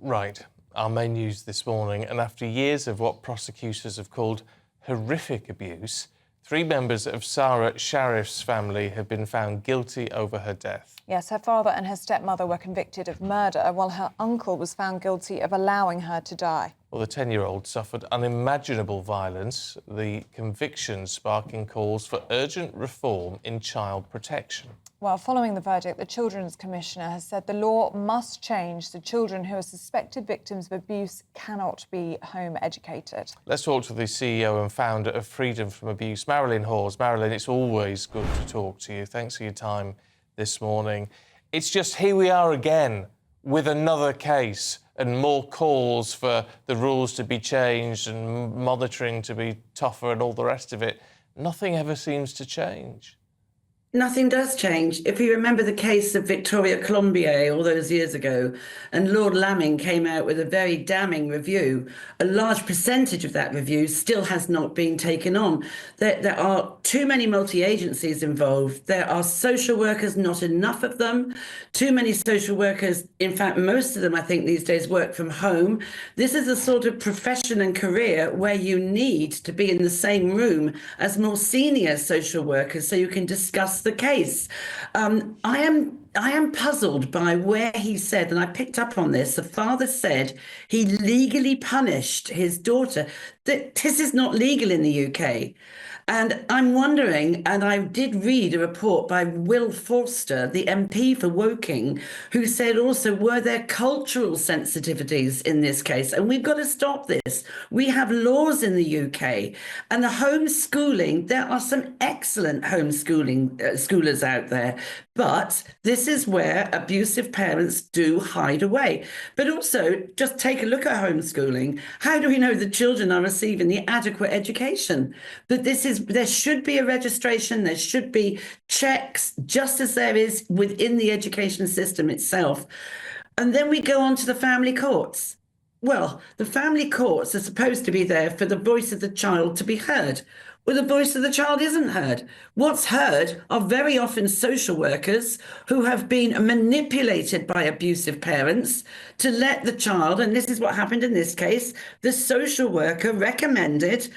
Right, our main news this morning, and after years of what prosecutors have called horrific abuse, 3 members of Sara Sharif's family have been found guilty over her death. Yes, her father and her stepmother were convicted of murder, while her uncle was found guilty of allowing her to die. Well, the 10-year-old suffered unimaginable violence, the conviction sparking calls for urgent reform in child protection. Well, following the verdict, the Children's Commissioner has said the law must change so children who are suspected victims of abuse cannot be home educated. Let's talk to the CEO and founder of Freedom from Abuse, Marilyn Hawes. Marilyn, it's always good to talk to you. Thanks for your time this morning. It's just here we are again with another case and more calls for the rules to be changed and monitoring to be tougher and all the rest of it. Nothing ever seems to change. Nothing does change. If you remember the case of Victoria Colombier all those years ago, and Lord Lamming came out with a very damning review, a large percentage of that review still has not been taken on. There are too many multi-agencies involved. There are social workers, not enough of them. Too many social workers, in fact, most of them, I think, these days work from home. This is a sort of profession and career where you need to be in the same room as more senior social workers so you can discuss the case. I am puzzled by where he said, and I picked up on this, the father said he legally punished his daughter. This is not legal in the UK. And I'm wondering, and I did read a report by Will Forster, the MP for Woking, who said also, were there cultural sensitivities in this case? And we've got to stop this. We have laws in the UK, and the homeschooling, there are some excellent homeschooling schoolers out there, but this is where abusive parents do hide away. But also, just take a look at homeschooling. How do we know the children are receiving the adequate education? But there should be a registration, there should be checks, just as there is within the education system itself. And then we go on to the family courts. Well, the family courts are supposed to be there for the voice of the child to be heard. Well, the voice of the child isn't heard. What's heard are very often social workers who have been manipulated by abusive parents to let the child, and this is what happened in this case, the social worker recommended,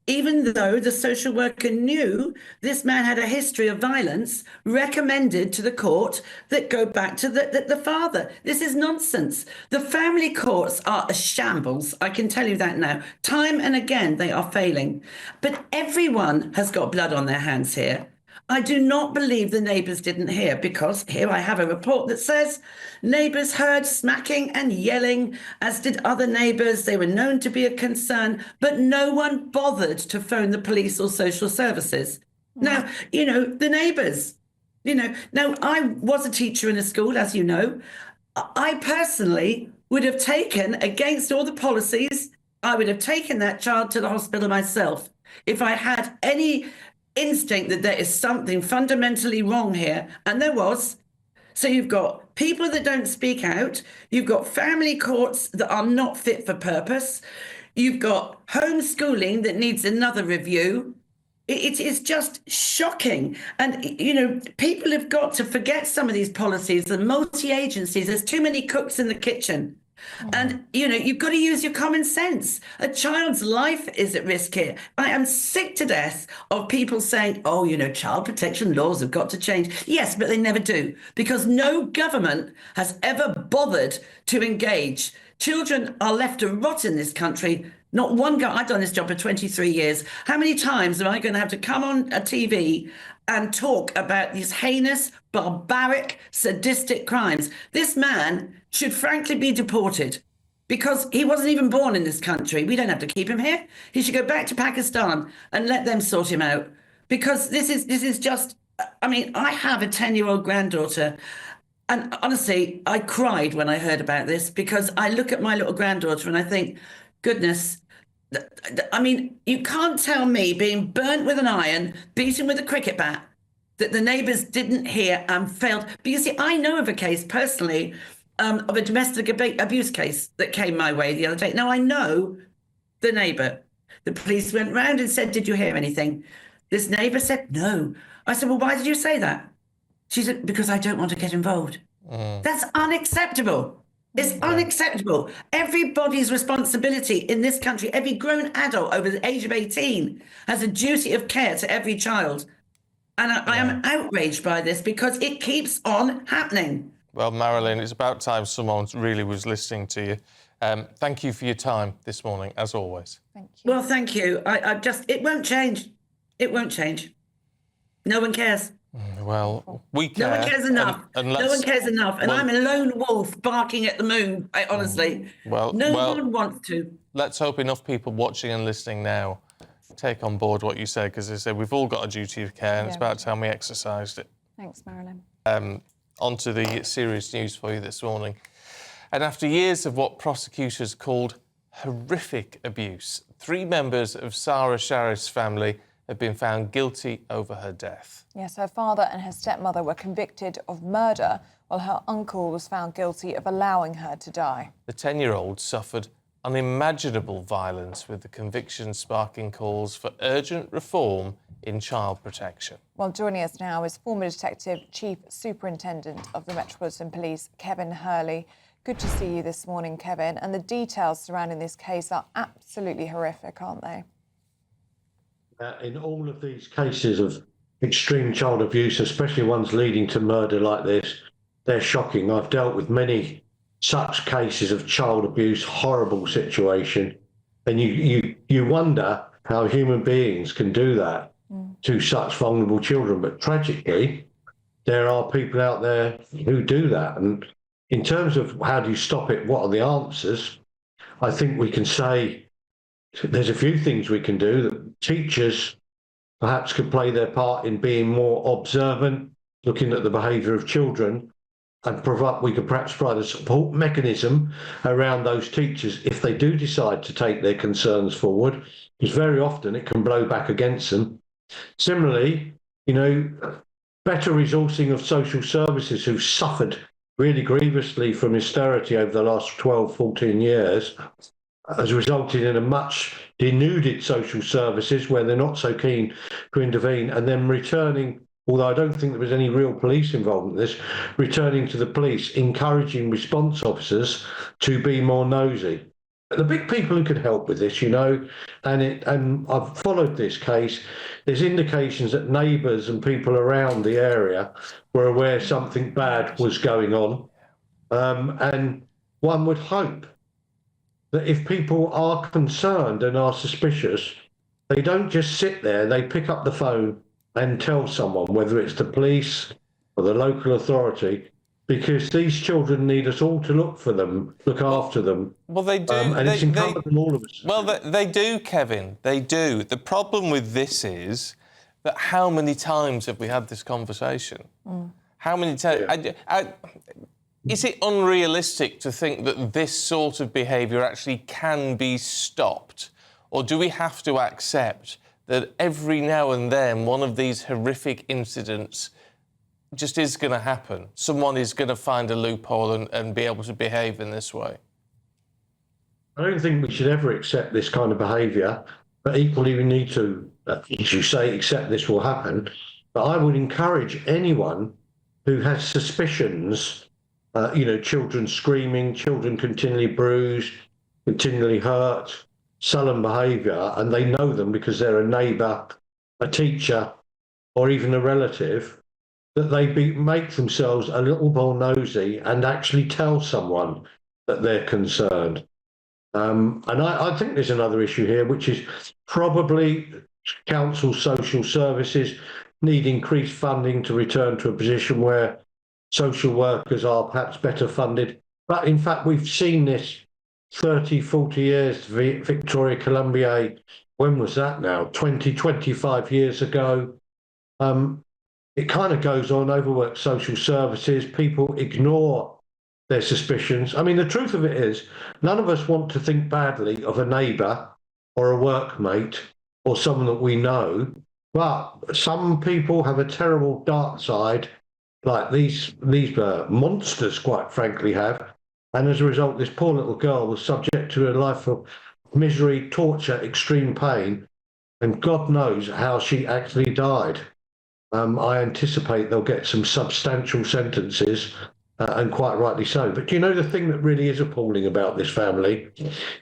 even though the social worker knew this man had a history of violence, recommended to the court that go back to the father. This is nonsense. The family courts are a shambles. I can tell you that now. Time and again, they are failing. But everyone has got blood on their hands here. I do not believe the neighbours didn't hear, because here I have a report that says neighbours heard smacking and yelling, as did other neighbours. They were known to be a concern, but no one bothered to phone the police or social services. Now, the neighbours, now I was a teacher in a school, as you know. I personally would have taken, against all the policies, I would have taken that child to the hospital myself if I had any instinct that there is something fundamentally wrong here, and there was. So you've got people that don't speak out, you've got family courts that are not fit for purpose, you've got homeschooling that needs another review. It is just shocking. And, people have got to forget some of these policies, the multi-agencies. There's too many cooks in the kitchen. And, you've got to use your common sense. A child's life is at risk here. I am sick to death of people saying, oh, child protection laws have got to change. Yes, but they never do, because no government has ever bothered to engage. Children are left to rot in this country. Not one guy. I've done this job for 23 years. How many times am I going to have to come on a TV and talk about these heinous, barbaric, sadistic crimes? This man should frankly be deported, because he wasn't even born in this country. We don't have to keep him here. He should go back to Pakistan and let them sort him out, because this is just, I have a 10-year-old granddaughter. And honestly, I cried when I heard about this, because I look at my little granddaughter and I think, goodness, you can't tell me, being burnt with an iron, beaten with a cricket bat, that the neighbours didn't hear and failed. But you see, I know of a case personally, of a domestic abuse case that came my way the other day. Now, I know the neighbour. The police went round and said, did you hear anything? This neighbour said, no. I said, well, why did you say that? She said, because I don't want to get involved. That's unacceptable. It's unacceptable. Everybody's responsibility in this country, every grown adult over the age of 18 has a duty of care to every child. And I am outraged by this because it keeps on happening. Well, Marilyn, it's about time someone really was listening to you. Thank you for your time this morning, as always. Thank you. Well, thank you. It won't change. It won't change. No one cares. Well, we care. No one cares enough. No one cares enough. And I'm a lone wolf barking at the moon, honestly. Well, no one wants to. Let's hope enough people watching and listening now take on board what you said, because as I said, we've all got a duty of care, and it's about time we exercised it. Thanks, Marilyn. On to the serious news for you this morning. And after years of what prosecutors called horrific abuse, 3 members of Sara Sharif's family have been found guilty over her death. Yes, her father and her stepmother were convicted of murder, while her uncle was found guilty of allowing her to die. The 10-year-old suffered unimaginable violence, with the conviction sparking calls for urgent reform in child protection. Well, joining us now is former Detective Chief Superintendent of the Metropolitan Police, Kevin Hurley. Good to see you this morning, Kevin. And the details surrounding this case are absolutely horrific, aren't they? In all of these cases of extreme child abuse, especially ones leading to murder like this, they're shocking. I've dealt with many such cases of child abuse, horrible situation, and you wonder how human beings can do that to such vulnerable children. But tragically, there are people out there who do that. And in terms of how do you stop it, what are the answers? I think we can say there's a few things we can do. That teachers perhaps could play their part in being more observant, looking at the behaviour of children, and we could perhaps provide a support mechanism around those teachers if they do decide to take their concerns forward, because very often it can blow back against them. Similarly, better resourcing of social services who've suffered really grievously from austerity over the last 12, 14 years has resulted in a much denuded social services where they're not so keen to intervene, and then returning, although I don't think there was any real police involvement in this, returning to the police, encouraging response officers to be more nosy. The big people who could help with this, and I've followed this case, there's indications that neighbours and people around the area were aware something bad was going on. And one would hope that if people are concerned and are suspicious, they don't just sit there, they pick up the phone and tell someone, whether it's the police or the local authority, because these children need us all to look for them, look after them. Well, they do. And it's incumbent on all of us. Well, they do, Kevin. They do. The problem with this is that how many times have we had this conversation? How many times? Yeah. Is it unrealistic to think that this sort of behaviour actually can be stopped? Or do we have to accept that every now and then one of these horrific incidents just is going to happen? Someone is going to find a loophole and be able to behave in this way? I don't think we should ever accept this kind of behaviour, but equally we need to, as you say, accept this will happen. But I would encourage anyone who has suspicions, children screaming, children continually bruised, continually hurt, sullen behaviour, and they know them because they're a neighbour, a teacher, or even a relative, that they make themselves a little more nosy and actually tell someone that they're concerned. And I think there's another issue here, which is probably council social services need increased funding to return to a position where social workers are perhaps better funded. But in fact, we've seen this 30, 40 years, Victoria Columbier, when was that now? 20, 25 years ago. It kind of goes on, overworked social services, people ignore their suspicions. I mean, the truth of it is, none of us want to think badly of a neighbour or a workmate or someone that we know, but some people have a terrible dark side, like these monsters, quite frankly, have. And as a result, this poor little girl was subject to a life of misery, torture, extreme pain, and God knows how she actually died. I anticipate they'll get some substantial sentences, and quite rightly so. But do you know the thing that really is appalling about this family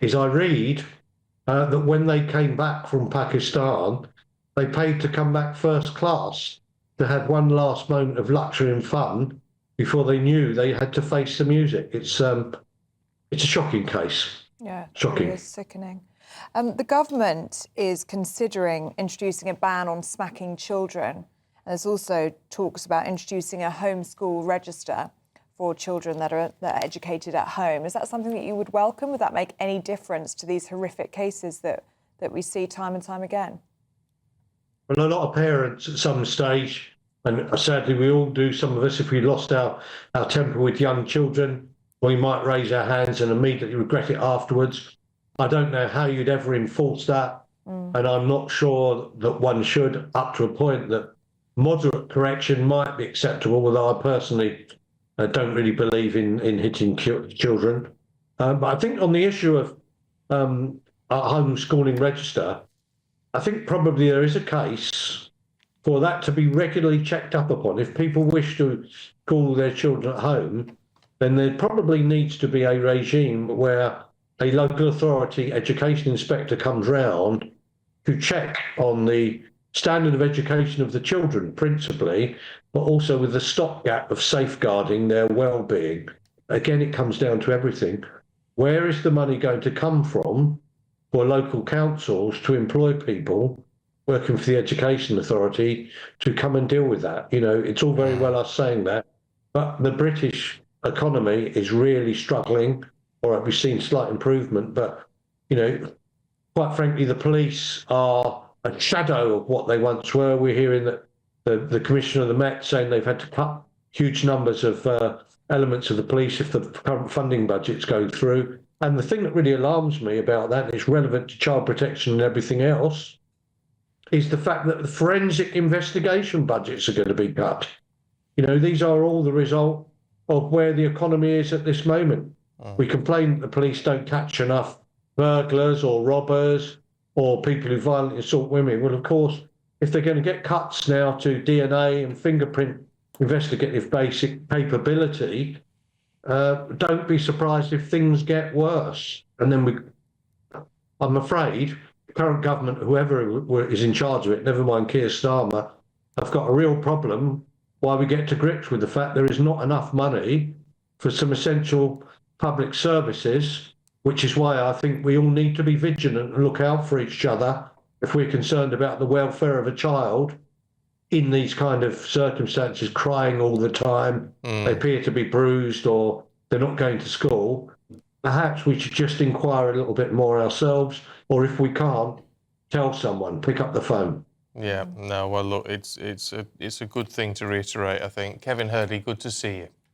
is I read that when they came back from Pakistan, they paid to come back first class to have one last moment of luxury and fun before they knew they had to face the music. It's a shocking case. Yeah, Shocking. it is sickening. The government is considering introducing a ban on smacking children. There's also talks about introducing a homeschool register for children that are educated at home. Is that something that you would welcome? Would that make any difference to these horrific cases that we see time and time again? Well, a lot of parents at some stage, and sadly we all do, some of us, if we lost our temper with young children, we might raise our hands and immediately regret it afterwards. I don't know how you'd ever enforce that, and I'm not sure that one should, up to a point that moderate correction might be acceptable, although I personally don't really believe in hitting children. But I think on the issue of a homeschooling register, I think probably there is a case for that to be regularly checked up upon. If people wish to school their children at home, then there probably needs to be a regime where a local authority education inspector comes round to check on the standard of education of the children principally, but also with the stopgap of safeguarding their well-being. Again, it comes down to everything. Where is the money going to come from for local councils to employ people working for the education authority to come and deal with that? You know, it's all very well us saying that, but the British economy is really struggling, or we've seen slight improvement, but, you know, quite frankly, the police are a shadow of what they once were. We're hearing that the Commissioner of the Met saying they've had to cut huge numbers of elements of the police if the current funding budgets go through. And the thing that really alarms me about that, and it's relevant to child protection and everything else, is the fact that the forensic investigation budgets are going to be cut. You know, these are all the result of where the economy is at this moment. We complain that the police don't catch enough burglars or robbers or people who violently assault women. Well, of course, if they're going to get cuts now to DNA and fingerprint investigative basic capability, don't be surprised if things get worse. And then I'm afraid the current government, whoever is in charge of it, never mind Keir Starmer, have got a real problem while we get to grips with the fact there is not enough money for some essential public services, which is why I think we all need to be vigilant and look out for each other if we're concerned about the welfare of a child in these kind of circumstances, crying all the time, they appear to be bruised or they're not going to school. Perhaps we should just inquire a little bit more ourselves, or if we can't, tell someone, pick up the phone. Yeah, no, well, look, it's a good thing to reiterate, I think. Kevin Hurley, good to see you.